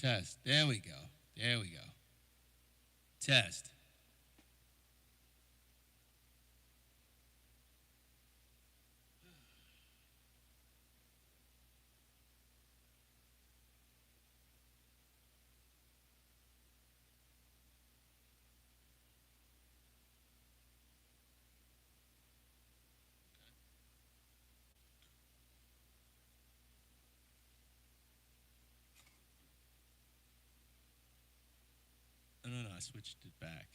Test. There we go. There we go. Test. No, no, no. I switched it back.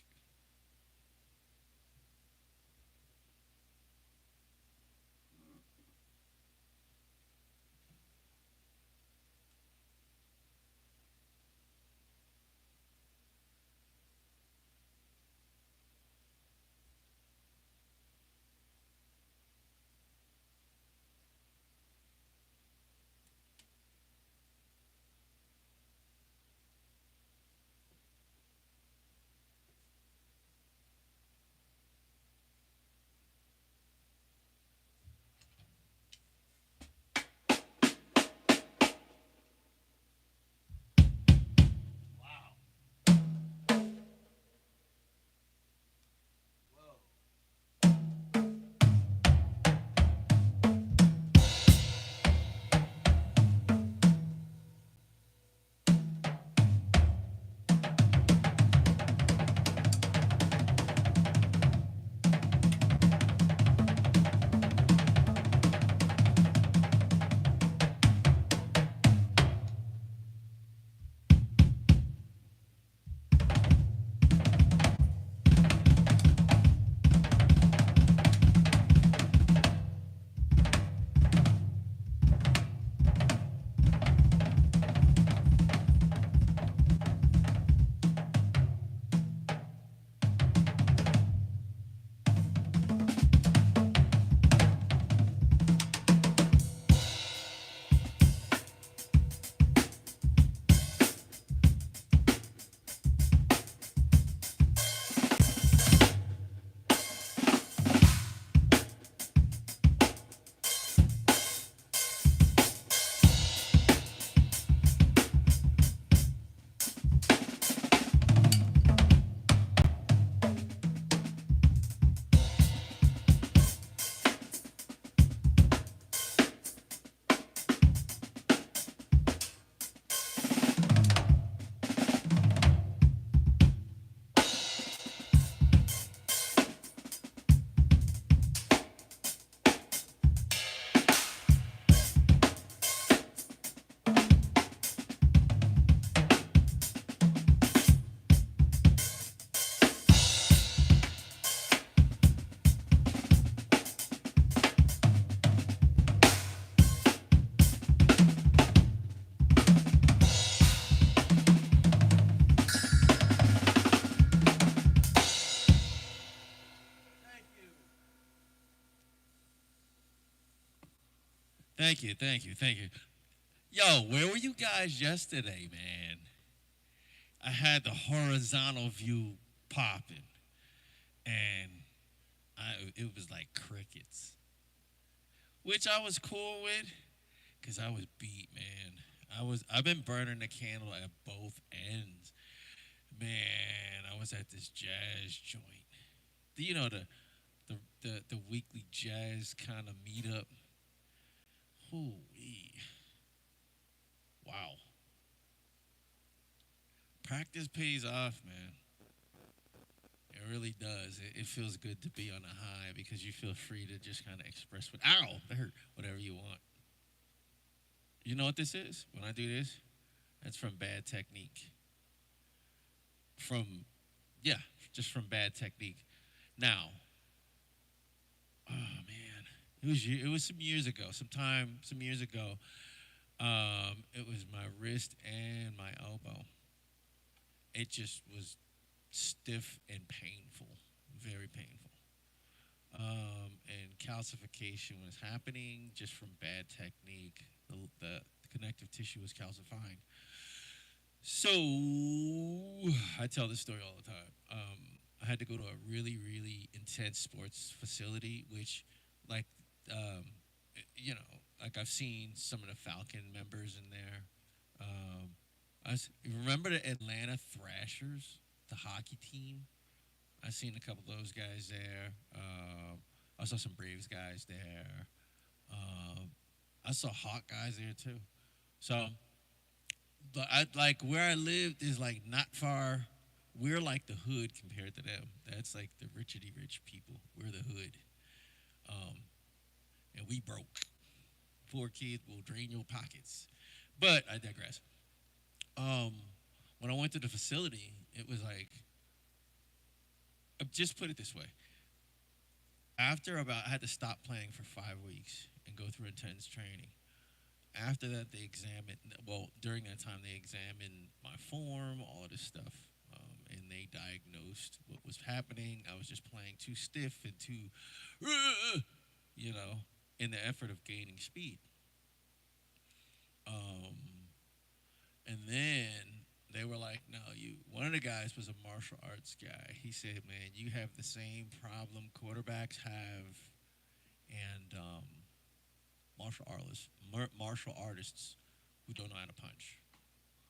Thank you. Thank you. Thank you. Yo, where were you guys yesterday, man? I had the horizontal view popping, and it was like crickets, which I was cool with, cause I was beat, man. I've been burning the candle at both ends, man. I was at this jazz joint. You know the weekly jazz kind of meetup. Hoo-wee. Wow. Practice pays off, man. It really does. It feels good to be on a high because you feel free to just kind of express what, ow, that hurt, whatever you want. You know what this is? When I do this, that's from bad technique. From, yeah, just from bad technique. Now, oh man, it was some years ago. It was my wrist and my elbow. It just was stiff and painful, very painful. And calcification was happening just from bad technique. The connective tissue was calcifying. So I tell this story all the time. I had to go to a really, really intense sports facility, which, like, um, you know, like I've seen some of the Falcon members in there. Um, You remember the Atlanta Thrashers, the hockey team? I seen a couple of those guys there. I saw some Braves guys there. Um, I saw Hawk guys there too. So, but I like where I lived is like not far. We're like the hood compared to them. That's like the richity rich people. We're the hood, um, and we broke. Poor kids will drain your pockets. But I digress. Um, when I went to the facility, it was like just put it this way. After about, I had to stop playing for 5 weeks and go through intense training. After that, they examined. Well, during that time, they examined my form, all of this stuff, and they diagnosed what was happening. I was just playing too stiff and too, you know, in the effort of gaining speed. Um, and then they were like, "No, you." One of the guys was a martial arts guy. He said, "Man, you have the same problem quarterbacks have, and martial artists who don't know how to punch,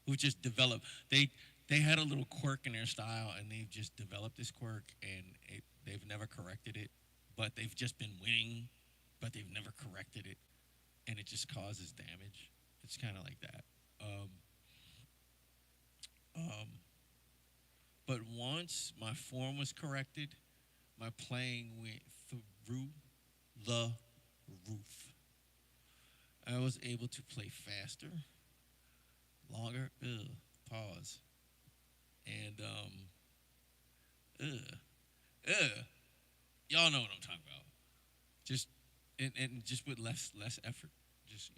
who just develop. They had a little quirk in their style, and they've just developed this quirk, and they've never corrected it, but they've just been winning, but they've never corrected it, and it just causes damage. It's kind of like that." Um, but once my form was corrected, my playing went through the roof. I was able to play faster, longer, pause, and y'all know what I'm talking about. Just and just with less effort, just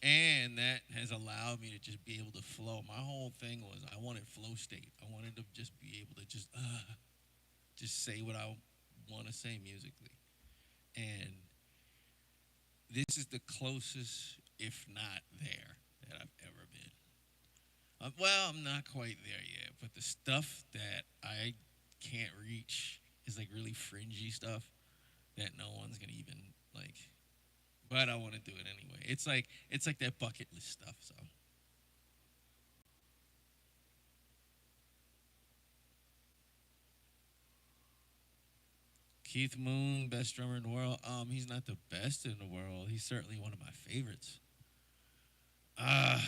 and that has allowed me to just be able to flow. My whole thing was I wanted flow state. I wanted to just be able to just say what I want to say musically, and this is the closest, if not there, that I've ever been. Well, I'm not quite there yet, but the stuff that I can't reach is like really fringy stuff that no one's gonna even like. But I want to do it anyway. It's like that bucket list stuff. So Keith Moon, best drummer in the world. He's not the best in the world. He's certainly one of my favorites. Uh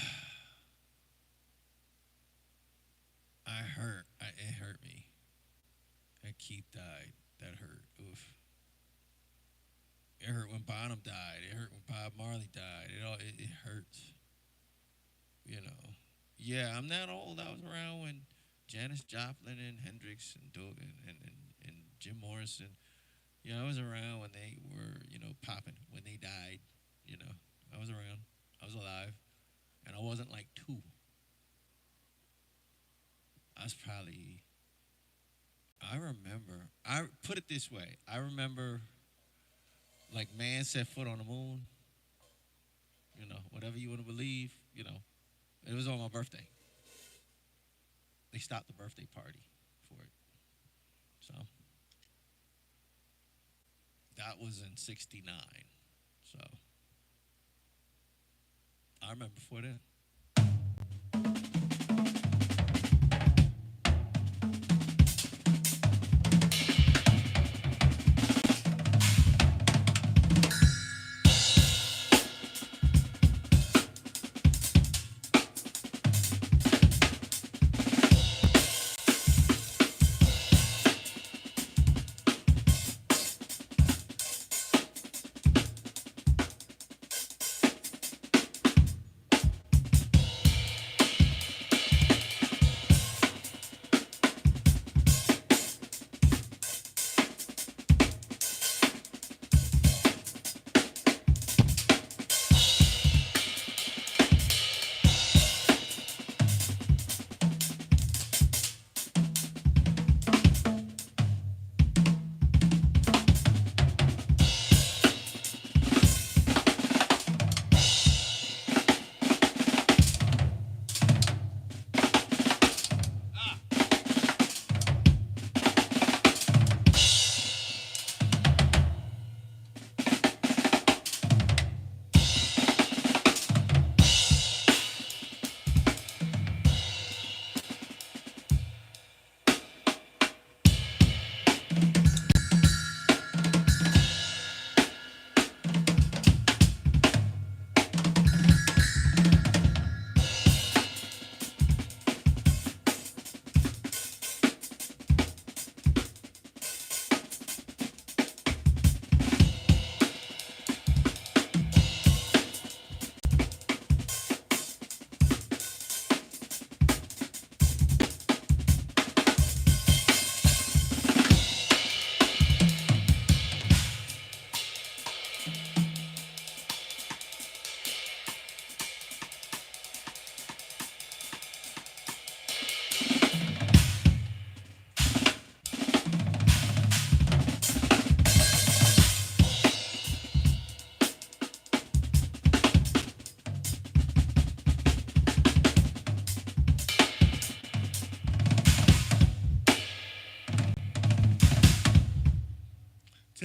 it hurt me that Keith died. That hurt. Oof. It hurt when Bonham died. It hurt when Bob Marley died. It hurts. You know. Yeah, I'm not old. I was around when Janis Joplin and Hendrix and and Jim Morrison. Yeah, I was around when they were, popping, when they died. You know, I was around. I was alive. And I wasn't like two. I was probably, I put it this way. I remember, like, man set foot on the moon. Whatever you want to believe, it was on my birthday. They stopped the birthday party for it. So, that was in '69. So, I remember before that.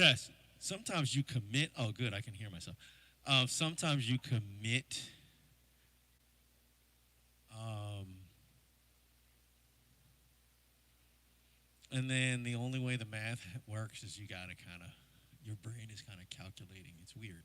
Yes. Sometimes you commit. Oh, good. I can hear myself. Sometimes you commit. Um, and then the only way the math works is you got to kind of, your brain is kind of calculating. It's weird.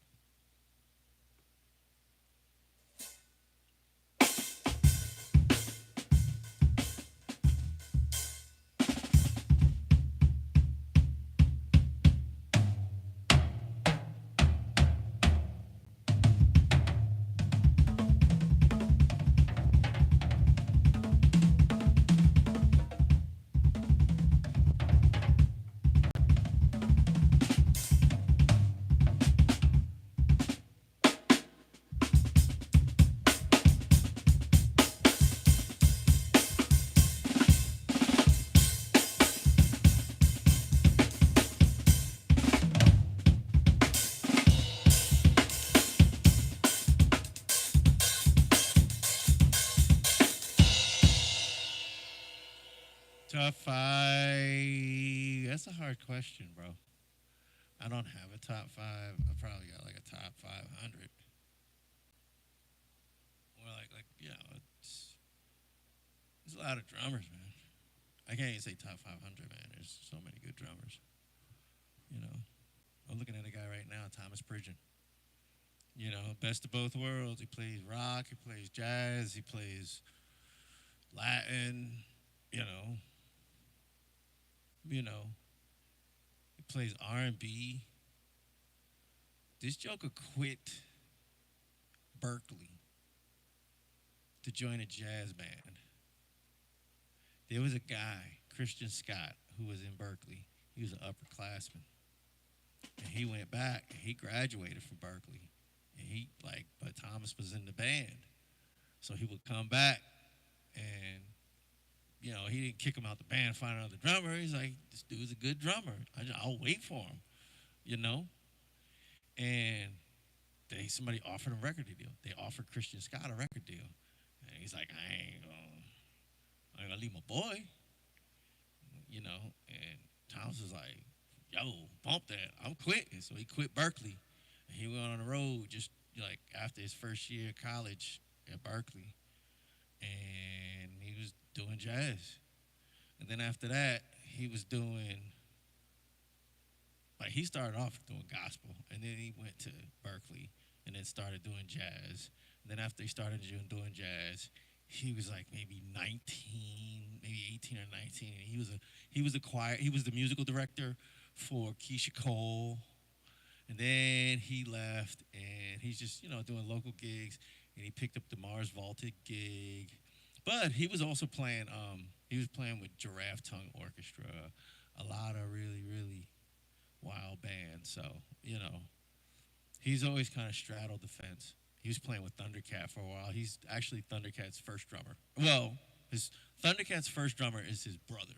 Top five. That's a hard question, bro. I don't have a top five. I probably got like a top 500. Or there's a lot of drummers, man. I can't even say top 500, man. There's so many good drummers. You know, I'm looking at a guy right now, Thomas Pridgeon. You know, best of both worlds. He plays rock, he plays jazz, he plays Latin. You know, you know, he plays R&B. This joker quit Berkeley to join a jazz band. There was a guy, Christian Scott, who was in Berkeley. He was an upperclassman. And he went back and he graduated from Berkeley. And but Thomas was in the band. So he would come back and, he didn't kick him out the band, find another drummer. He's like, this dude's a good drummer. I'll wait for him, And somebody offered him a record deal. They offered Christian Scott a record deal. And he's like, I ain't gonna leave my boy. And Thomas was like, yo, bump that. I'm quitting. So he quit Berkeley. And he went on the road just like after his first year of college at Berkeley. And he was doing jazz. And then after that, he was doing, he started off doing gospel. And then he went to Berkeley and then started doing jazz. And then after he started doing jazz, he was like maybe 19, maybe 18 or 19. And he was the musical director for Keisha Cole. And then he left and he's just, doing local gigs. And he picked up the Mars Volta gig. But he was also playing, with Giraffe Tongue Orchestra, a lot of really, really wild bands. So, he's always kind of straddled the fence. He was playing with Thundercat for a while. He's actually Thundercat's first drummer. Well, Thundercat's first drummer is his brother.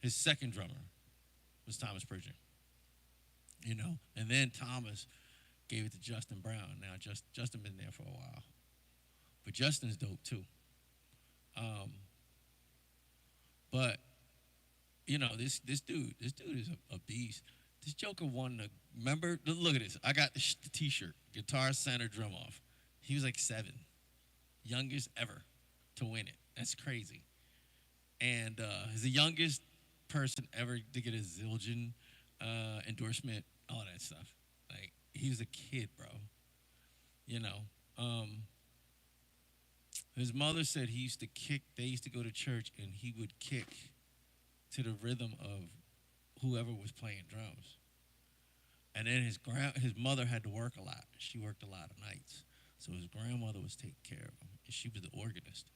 His second drummer was Thomas Pridgeon. And then Thomas gave it to Justin Brown. Now Justin been there for a while, but Justin's dope too. But this dude is a beast. This joker won look at this. I got the T-shirt, Guitar Center Drum Off. He was like 7, youngest ever to win it. That's crazy. And he's the youngest person ever to get a Zildjian endorsement, all that stuff. Like, he was a kid, bro. His mother said they used to go to church and he would kick to the rhythm of whoever was playing drums. And then his mother had to work a lot. She worked a lot of nights. So his grandmother was taking care of him. And she was the organist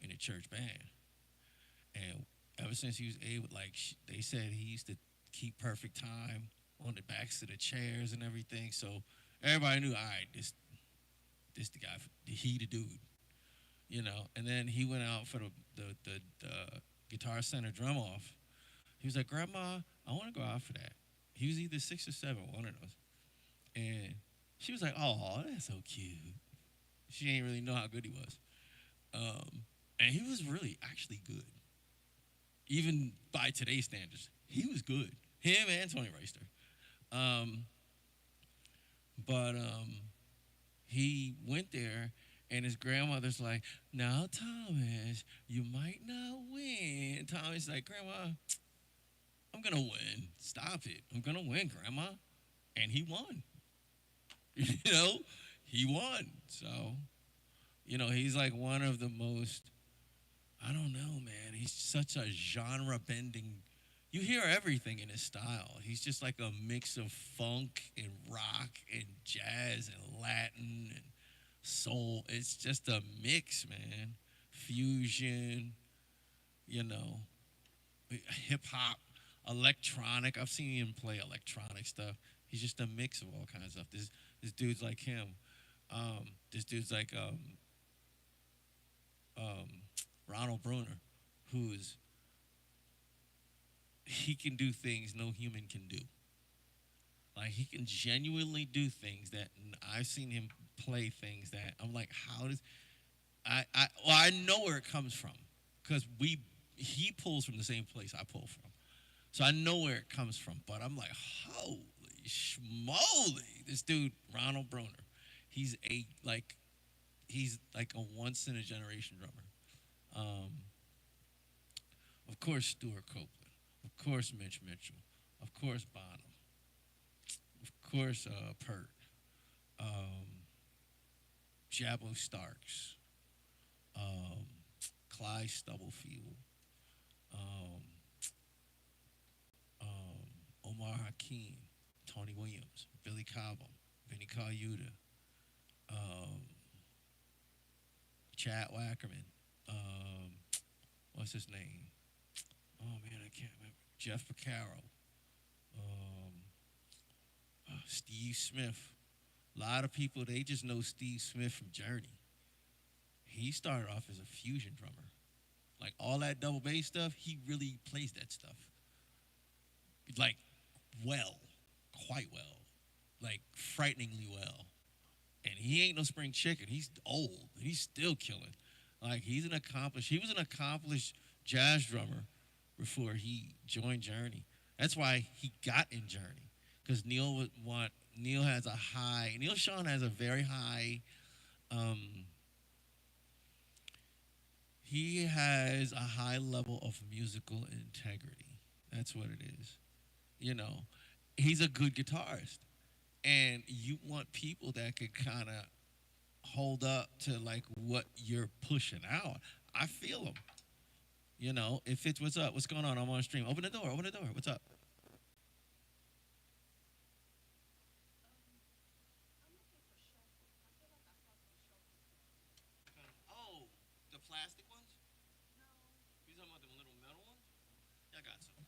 in the church band. And ever since he was able, they said he used to keep perfect time on the backs of the chairs and everything. So everybody knew, all right, this the guy, the dude. And then he went out for the Guitar Center Drum Off. He was like, Grandma, I want to go out for that. He was either 6 or 7, one of those. And she was like, oh, that's so cute. She didn't really know how good he was. And he was really actually good. Even by today's standards, he was good. Him and Tony Reister. Um, but he went there, and his grandmother's like, "Now, Thomas, you might not win." Thomas like, "Grandma, I'm gonna win. Stop it. I'm gonna win, Grandma." And he won. you know, he won. So, he's like one of the most. I don't know, man. He's such a genre bending. You hear everything in his style. He's just like a mix of funk and rock and jazz and Latin and soul. It's just a mix, man. Fusion, you know, hip hop, electronic. I've seen him play electronic stuff. He's just a mix of all kinds of stuff. This dude's like him. This dude's like um, Ronald Bruner, who's he can do things no human can do. Like he can genuinely do things that I've seen him play things that I'm like, how does I know where it comes from because we he pulls from the same place I pull from, so I know where it comes from. But I'm like, holy schmoly, this dude Ronald Broner, he's a like he's like a once in a generation drummer. Um, of course, Stuart Copeland, of course, Mitch Mitchell, of course, Bonham, of course, Pert, um, Jabo Starks, um, Clyde Stubblefield, um, Omar Hakeem, Tony Williams, Billy Cobham, Vinny Colaiuta, um, Chad Wackerman, um, what's his name? Oh man, I can't remember. Jeff Porcaro, um, Steve Smith. A lot of people they just know Steve Smith from Journey. He started off as a fusion drummer. Like all that double bass stuff, he really plays that stuff. Like well, quite well. Like frighteningly well. And he ain't no spring chicken. He's old. He's still killing. Like he was an accomplished jazz drummer before he joined Journey. That's why he got in Journey. Because Neil Sean has a very high um, he has a high level of musical integrity. That's what it is. You know, he's a good guitarist, and you want people that could kind of hold up to like what you're pushing out. I feel them. It fits. What's up? What's going on? I'm on stream. Open the door. Open the door. What's up? Oh, the plastic ones? You talking about the little metal ones? Yeah, I got some.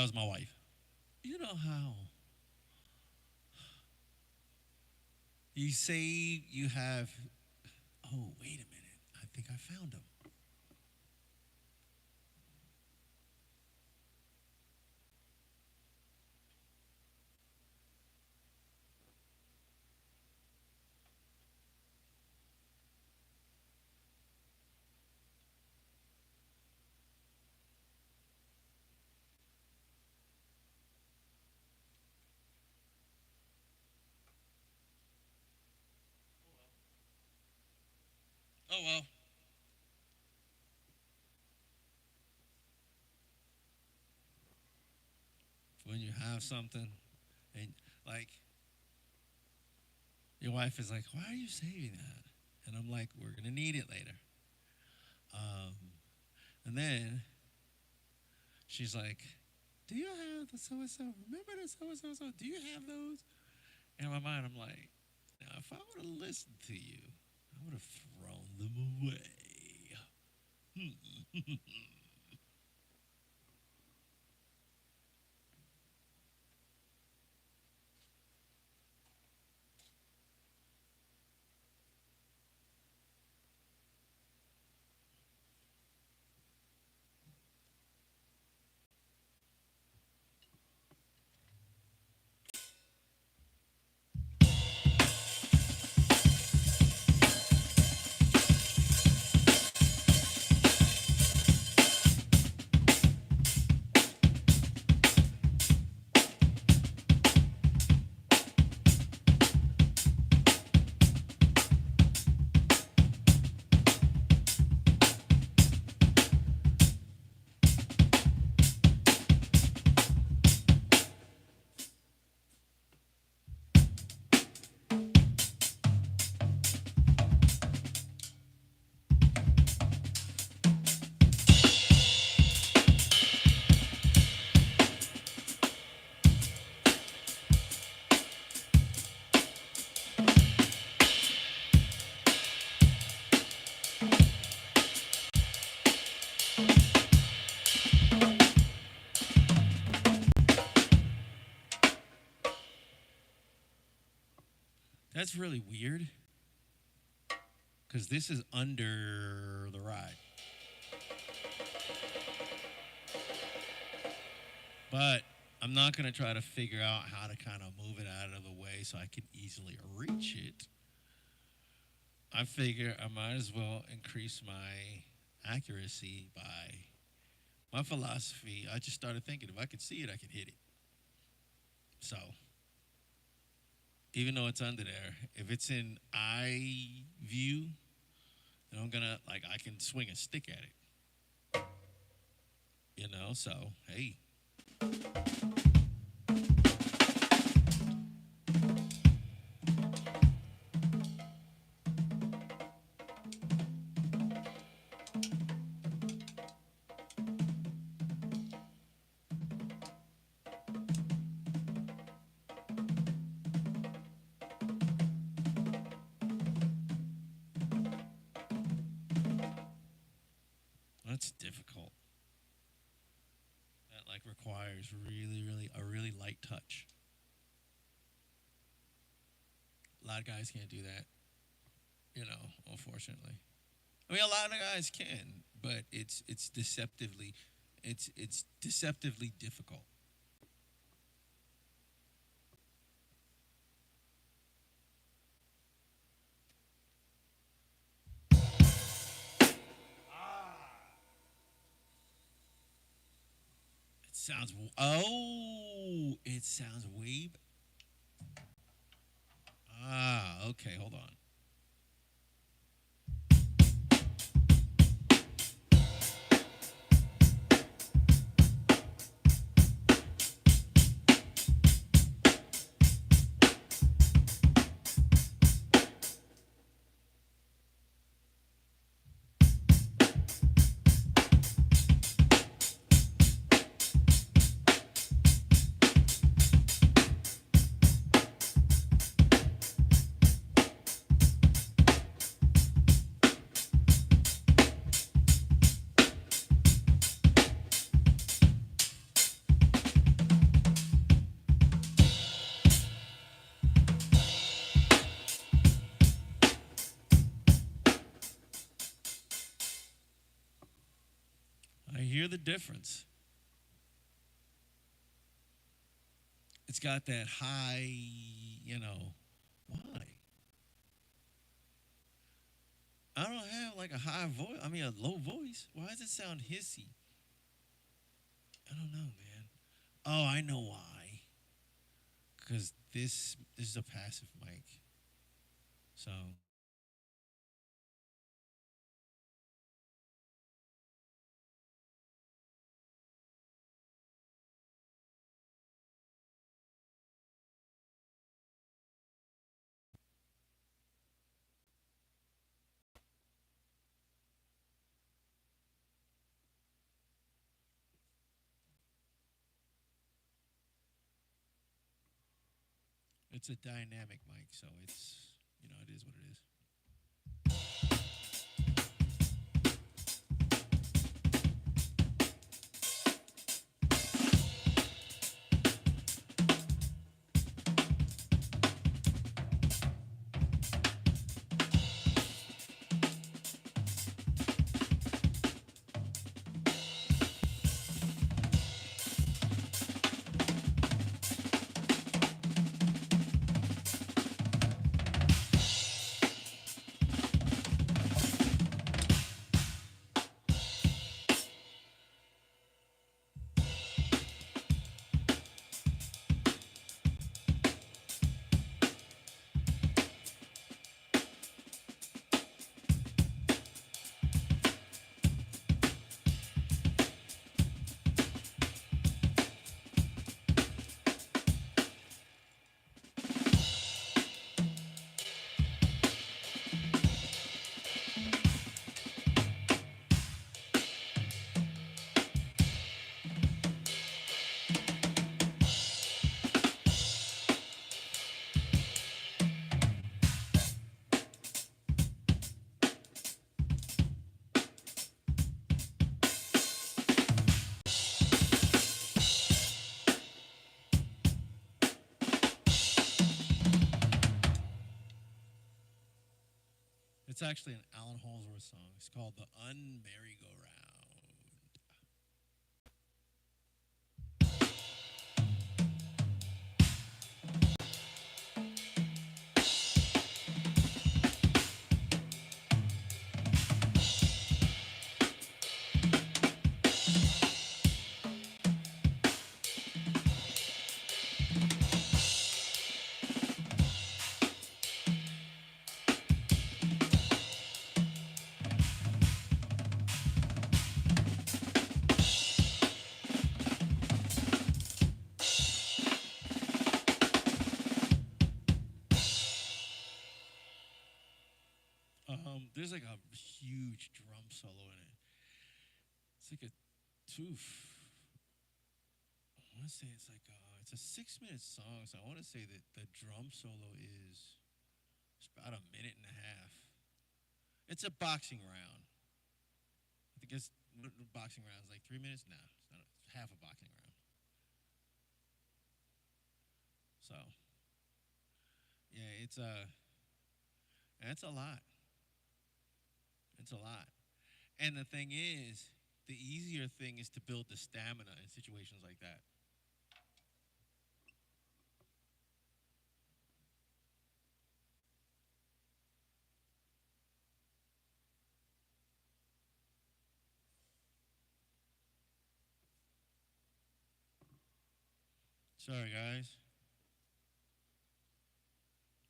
That was my wife. You know how you say you have. Oh, wait a minute. I think I found them. Oh, well. When you have something, and like your wife is like, "Why are you saving that?" And I'm like, "We're gonna need it later." Um, and then she's like, "Do you have the so and so? Remember the so and so? So do you have those?" And in my mind, I'm like, "Now, if I would have listened to you, I would have thrown them away." That's really weird because this is under the ride. But I'm not going to try to figure out how to kind of move it out of the way so I can easily reach it. I figure I might as well increase my accuracy by my philosophy. I just started thinking if I could see it, I could hit it. So, even though it's under there, if it's in eye view, then I'm gonna like I can swing a stick at it. So hey. That's difficult. That like requires a really light touch. A lot of guys can't do that, unfortunately. I mean, a lot of guys can, but it's deceptively difficult. It sounds way. Okay, hold on. difference. It's got that high, you know, why? I don't have like a high voice. I mean, a low voice. Why does it sound hissy? I don't know, man. Oh, I know why. Because this is a passive mic. So it's a dynamic mic. So it's, it is what it is. It's actually an Alan Holdsworth song. It's called "The Unmerry-Go-Round." There's like a huge drum solo in it. It's like a tooth. I want to say it's a 6 minute song, so I want to say that the drum solo is it's about a minute and a half. It's a boxing round. I think it's boxing round is like 3 minutes. No, it's not. It's half a boxing round. So yeah, it's a lot. It's a lot. And the thing is, the easier thing is to build the stamina in situations like that. Sorry, guys.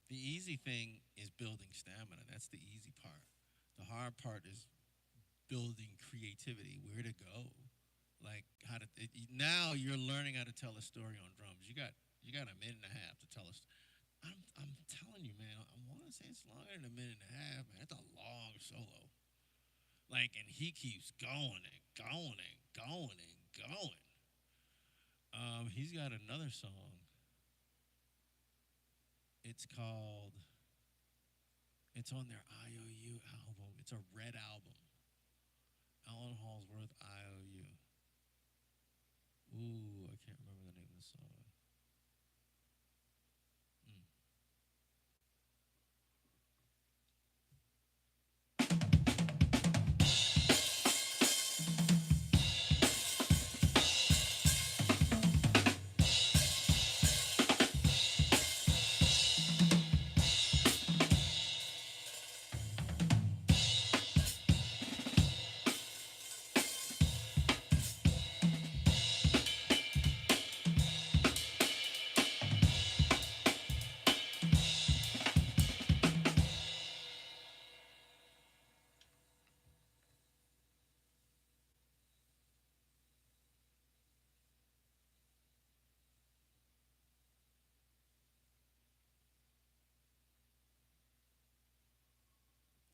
The easy thing is building stamina. That's the easy part. The hard part is building creativity, where to go, like how to. Now you're learning how to tell a story on drums. You got a minute and a half to tell us. I'm telling you, man. I want to say it's longer than a minute and a half, man. It's a long solo. Like, and he keeps going and going and going and going. He's got another song. It's called. It's on their IOU album. It's a red album. Alan Hallsworth IOU. Ooh, I can't remember the name of the song. Mm.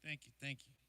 Thank you. Thank you.